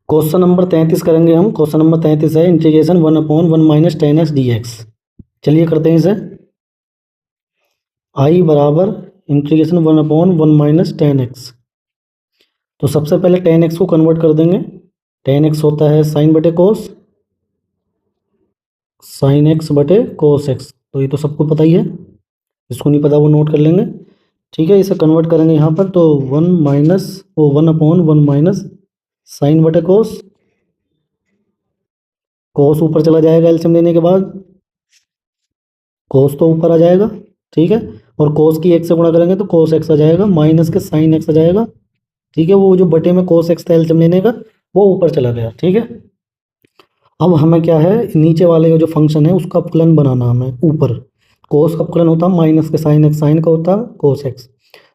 Question number 33 करेंगे हम। Question number 33 है इंटीग्रेशन 1/1 - 10x dx। चलिए करते हैं इसे। आई बराबर इंटीग्रेशन 1/1 - 10x। तो सबसे पहले 10x को कन्वर्ट कर देंगे। 10x होता है साइन बटे कोस, साइन एक्स बटे कोस एक्स। तो ये तो सबको पता ही है, जिसको नहीं पता वो नोट कर लेंगे। ठीक है, इसे कन्वर्ट करेंगे यहाँ पर तो 1/1 - साइन बटे कोस। कोस ऊपर चला जाएगा एलसीएम लेने के बाद, कोस तो ऊपर आ जाएगा। ठीक है, और कोस की एक से गुणा करेंगे तो कोस एक्स आ जाएगा, माइनस के साइन एक्स आ जाएगा। ठीक है, वो जो बटे में कोस एक्स था एलसीएम लेने का वो ऊपर चला गया। ठीक है, अब हमें क्या है, नीचे वाले जो फंक्शन है उसका अपकलन बनाना हमें। ऊपर कोस का अपकलन होता है माइनस के साइन एक्स, साइन का होता है कोस एक्स।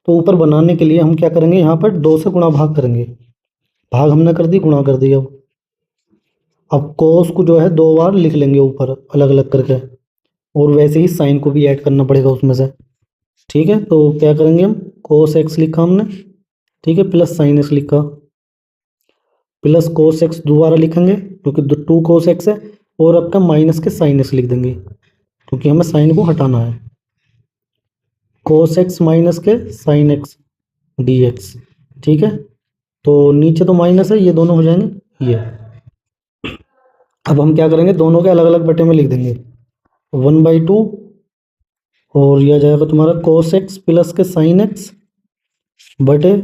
तो ऊपर बनाने के लिए हम क्या करेंगे, यहाँ पर 2 से गुणा भाग करेंगे। भाग हमने कर दी, गुणा कर दिया। अब कोस को जो है 2 बार लिख लेंगे ऊपर अलग अलग करके, और वैसे ही साइन को भी ऐड करना पड़ेगा उसमें से। ठीक है, तो क्या करेंगे हम, कोस एक्स लिखा हमने, ठीक है, प्लस साइन एक्स लिखा, प्लस कोस एक्स दोबारा लिखेंगे क्योंकि 2 कोस एक्स है, और आपका माइनस के साइन एक्स लिख देंगे क्योंकि हमें साइन को हटाना है। कोस एक्स माइनस के साइन एक्स डी एक्स। ठीक है, तो नीचे तो माइनस है, ये दोनों हो जाएंगे ये। अब हम क्या करेंगे, दोनों के अलग अलग बटे में लिख देंगे। 1/2 और यह जाएगा तुम्हारा कोस एक्स प्लस के साइन एक्स बटे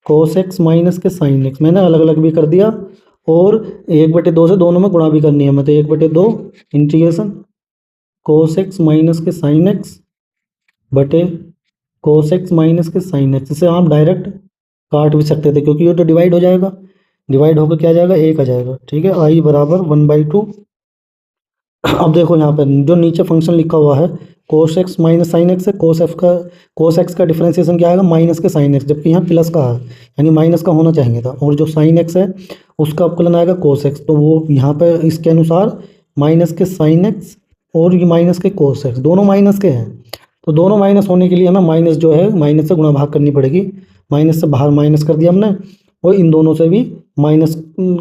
कोस एक्स माइनस के साइन एक्स। मैंने अलग अलग भी कर दिया, और 1/2 से दोनों में गुणा भी करनी है हमें, तो 1/2 इंटीग्रेशन कोस एक्स माइनस के साइन एक्स बटे कोस एक्स माइनस के साइन एक्स। इसे आप डायरेक्ट काट भी सकते थे क्योंकि ये तो डिवाइड हो जाएगा, डिवाइड होकर क्या आ जाएगा, 1 आ जाएगा। ठीक है, आई बराबर 1/2। अब देखो यहाँ पर जो नीचे फंक्शन लिखा हुआ है cos x minus sine x है, कोस एक्स का डिफरेंशिएशन क्या आएगा, माइनस के साइन एक्स, जबकि यहाँ प्लस का है यानी माइनस का होना चाहिए था। और जो साइन एक्स है उसका अपकलन आएगा कोस एक्स, तो वो यहाँ पर इसके अनुसार माइनस के साइन एक्स और ये माइनस के कोस एक्स दोनों माइनस के हैं। तो दोनों माइनस होने के लिए हमें माइनस जो है माइनस से गुणा भाग करनी पड़ेगी। माइनस से बाहर माइनस कर दिया हमने, और इन दोनों से भी माइनस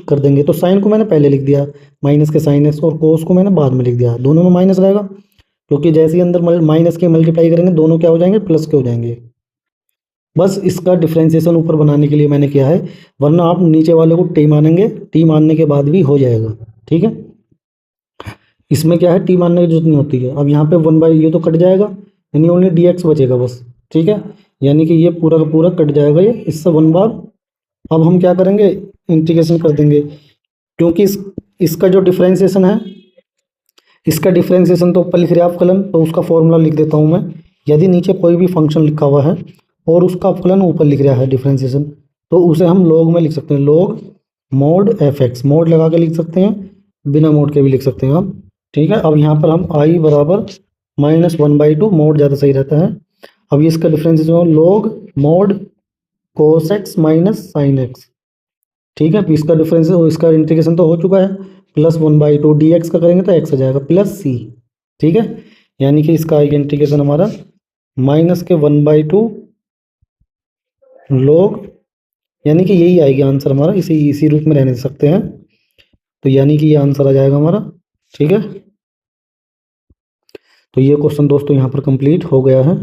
कर देंगे। तो साइन को मैंने पहले लिख दिया माइनस के साइन एक्स, और कोस को मैंने बाद में लिख दिया। दोनों में माइनस रहेगा क्योंकि जैसे ही अंदर माइनस के मल्टीप्लाई करेंगे दोनों क्या हो जाएंगे, प्लस के हो जाएंगे। बस इसका डिफ्रेंसिएशन ऊपर बनाने के लिए मैंने किया है, वरना आप नीचे वाले को टी मानेंगे, टी मानने के बाद भी हो जाएगा। ठीक है, इसमें क्या है, टी मानने की जरूरत नहीं होती है। अब यहाँ पे 1/, ये तो कट जाएगा यानी ओनली dx बचेगा बस। ठीक है, यानी कि ये पूरा का पूरा कट जाएगा ये, इससे 1 बार। अब हम क्या करेंगे, इंटीग्रेशन कर देंगे क्योंकि इसका जो डिफ्रेंसिएशन है, इसका डिफ्रेंसिएशन तो ऊपर लिख रहे हैं अपकलन, तो उसका फॉर्मूला लिख देता हूँ मैं। यदि नीचे कोई भी फंक्शन लिखा हुआ है और उसका अपकलन ऊपर लिख रहा है डिफ्रेंसिएशन, तो उसे हम लॉग में लिख सकते हैं, log mode F x. Mode लगा के लिख सकते हैं, बिना मोड के भी लिख सकते हैं हम। ठीक है, अब यहाँ पर हम आई बराबर -1/2, मोड ज़्यादा सही रहता है। अब ये इसका differentiation log mode cos x minus sine x. ठीक है, इसका डिफरेंस, इसका इंटीग्रेशन तो हो चुका है, +1/2 dx का करेंगे तो x आ जाएगा प्लस c। ठीक है, यानी कि इसका इंटीग्रेशन हमारा माइनस के 1/2 log, यानी कि यही आएगी आंसर हमारा, इसी रूप में रहने दे सकते हैं। तो यानी कि ये आंसर आ जाएगा हमारा। ठीक है, तो ये क्वेश्चन दोस्तों यहाँ पर कंप्लीट हो गया है।